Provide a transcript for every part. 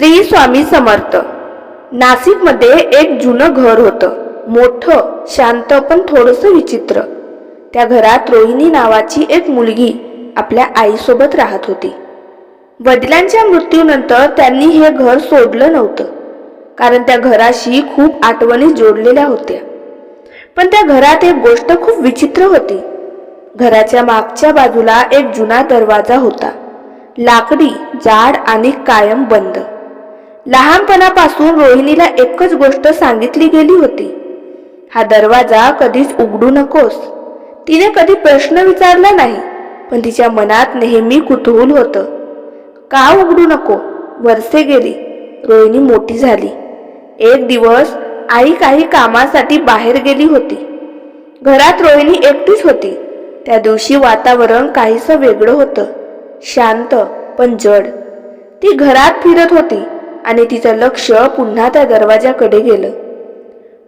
श्री स्वामी समर्थ। नाशिकमध्ये एक जुनं घर होतं, मोठं, शांत पण थोडंसं विचित्र। त्या घरात रोहिणी नावाची एक मुलगी आपल्या आईसोबत राहत होती। वडिलांच्या मृत्यूनंतर त्यांनी हे घर सोडलं नव्हतं, कारण त्या घराशी खूप आठवणी जोडलेल्या होत्या। पण त्या घरात एक गोष्ट खूप विचित्र होती। घराच्या मागच्या बाजूला एक जुना दरवाजा होता, लाकडी, जाड आणि कायम बंद। लहानपणापासून रोहिणीला एकच गोष्ट सांगितली गेली होती, हा दरवाजा कधीच उघडू नकोस। तिने कधी प्रश्न विचारला नाही, पण तिच्या मनात नेहमी कुतूहल होतं, का उघडू नको। वर्षे गेली, रोहिणी मोठी झाली। एक दिवस आई काही कामासाठी बाहेर गेली होती। घरात रोहिणी एकटीच होती। त्या दिवशी वातावरण काहीसं वेगळं होतं, शांत पण जड। ती घरात फिरत होती आणि तिचं लक्ष पुन्हा त्या दरवाजाकडे गेलं।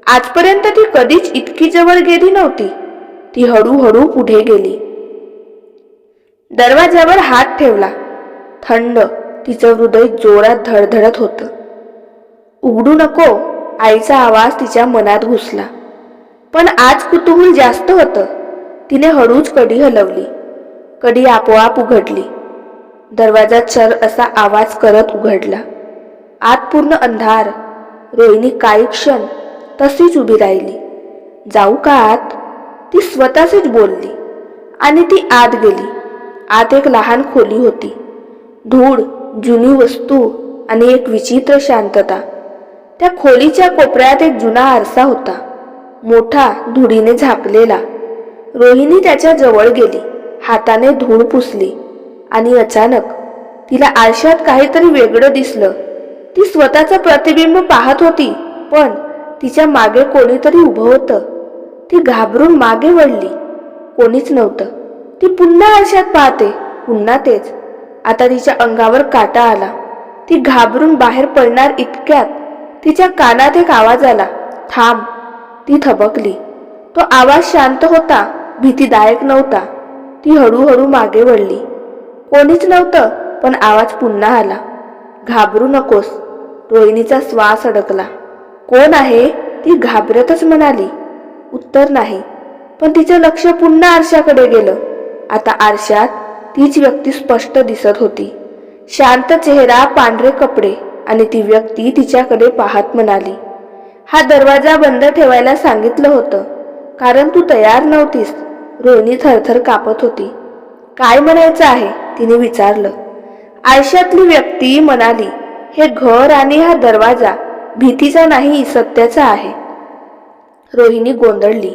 आजपर्यंत ती कधीच इतकी जवळ गेली नव्हती। ती हळूहळू पुढे गेली, दरवाजावर हात ठेवला। थंड, तिचं हृदय जोरात धडधडत होतं। उघडू नको, आईचा आवाज तिच्या मनात घुसला। पण आज कुतूहल जास्त होतं। तिने हळूच कडी हलवली, कडी आपोआप उघडली। दरवाजा चल असा आवाज करत उघडला। आत पूर्ण अंधार। रोहिणी काही क्षण तशीच उभी राहिली। जाऊ का आत, ती स्वतःशीच बोलली आणि ती आत गेली। आत एक लहान खोली होती, धूळ, जुनी वस्तू आणि एक विचित्र शांतता। त्या खोलीच्या कोपऱ्यात एक जुना आरसा होता, मोठा, धुळीने झाकलेला। रोहिणी त्याच्या जवळ गेली, हाताने धूळ पुसली आणि अचानक तिला आरशात काहीतरी वेगळं दिसलं। ती स्वतःचं प्रतिबिंब पाहत होती, पण तिच्या मागे कोणीतरी उभं होतं। ती घाबरून मागे वळली, कोणीच नव्हतं। ती पुन्हा आरशात पाहते, पुन्हा तेच। आता तिच्या अंगावर काटा आला। ती घाबरून बाहेर पडणार इतक्यात तिच्या कानात एक आवाज आला, थांब। ती थबकली। तो आवाज शांत होता, भीतीदायक नव्हता। ती हळूहळू मागे वळली, कोणीच नव्हतं, पण आवाज पुन्हा आला, घाबरू नकोस। रोहिणीचा श्वास अडकला। कोण आहे, ती घाबरतच म्हणाली। उत्तर नाही, पण तिचं लक्ष पुन्हा आरशाकडे गेलं। आता आरशात तीच व्यक्ती स्पष्ट दिसत होती, शांत चेहरा, पांढरे कपडे, आणि ती व्यक्ती तिच्याकडे पाहत म्हणाली, हा दरवाजा बंद ठेवायला सांगितलं होतं, कारण तू तयार नव्हतीस। रोहिणी थरथर कापत होती। काय म्हणायचं आहे, तिने विचारलं। आरशातली व्यक्ती म्हणाली, हे घर आणि हा दरवाजा भीतीचा नाही, सत्याचा आहे। रोहिणी गोंधळली,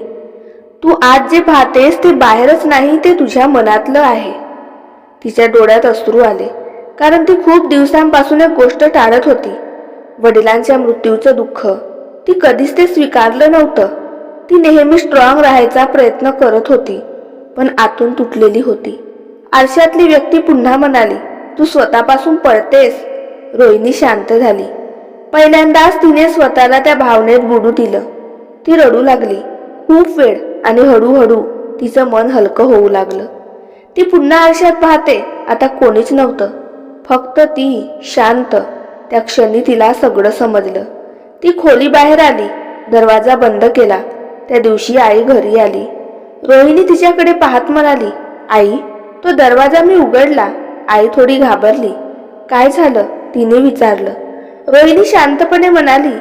तू आज जे पाहतेस ते बाहेरच नाही, ते तुझ्या मनातलं आहे। तिच्या डोळ्यात अश्रू आले, कारण ती खूप दिवसांपासून एक गोष्ट टाळत होती, वडिलांच्या मृत्यूचं दुःख। ती कधीच ते स्वीकारलं नव्हतं। ती नेहमी स्ट्रॉंग राहायचा प्रयत्न करत होती, पण आतून तुटलेली होती। आरशातली व्यक्ती पुन्हा म्हणाली, तू स्वतःपासून पळतेस। रोहिणी शांत झाली। पहिल्यांदाच तिने स्वतःला त्या भावनेत बुडू दिलं। ती रडू लागली खूप वेळ, आणि हळूहळू तिचं मन हलकं होऊ लागलं। ती पुन्हा आरशात पाहते, आता कोणीच नव्हतं, फक्त ती, शांत। त्या क्षणी तिला सगळं समजलं। ती खोली बाहेर आली, दरवाजा बंद केला। त्या दिवशी आई घरी आली। रोहिणी तिच्याकडे पाहत म्हणाली, आई, तो दरवाजा मी उघडला। आई थोडी घाबरली। काय झालं, तिने विचारलं। रोहिणी शांतपणे म्हणाली,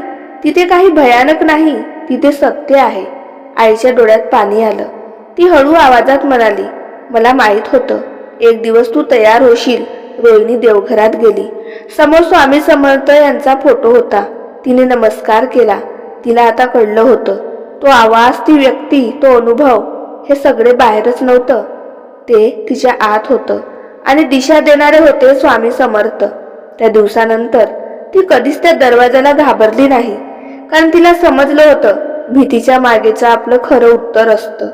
तिथे काही भयानक नाही, तिथे सत्य आहे। आईच्या डोळ्यात पाणी आलं। ती हळू आवाजात म्हणाली, मला माहित होतं, एक दिवस तू तयार होशील। रोहिणी देवघरात गेली। समोर स्वामी समर्थ यांचा फोटो होता। तिने नमस्कार केला। तिला आता कळलं होतं, तो आवाज, ती व्यक्ती, तो अनुभव, हे सगळे बाहेरच नव्हतं, ते तिच्या आत होतं, आणि दिशा देणारे होते स्वामी समर्थ। त्या दिवसानंतर ती कधीच त्या दरवाजाला घाबरली नाही, कारण तिला समजलं होतं, भीतीच्या मागेचं आपलं खरं उत्तर असतं।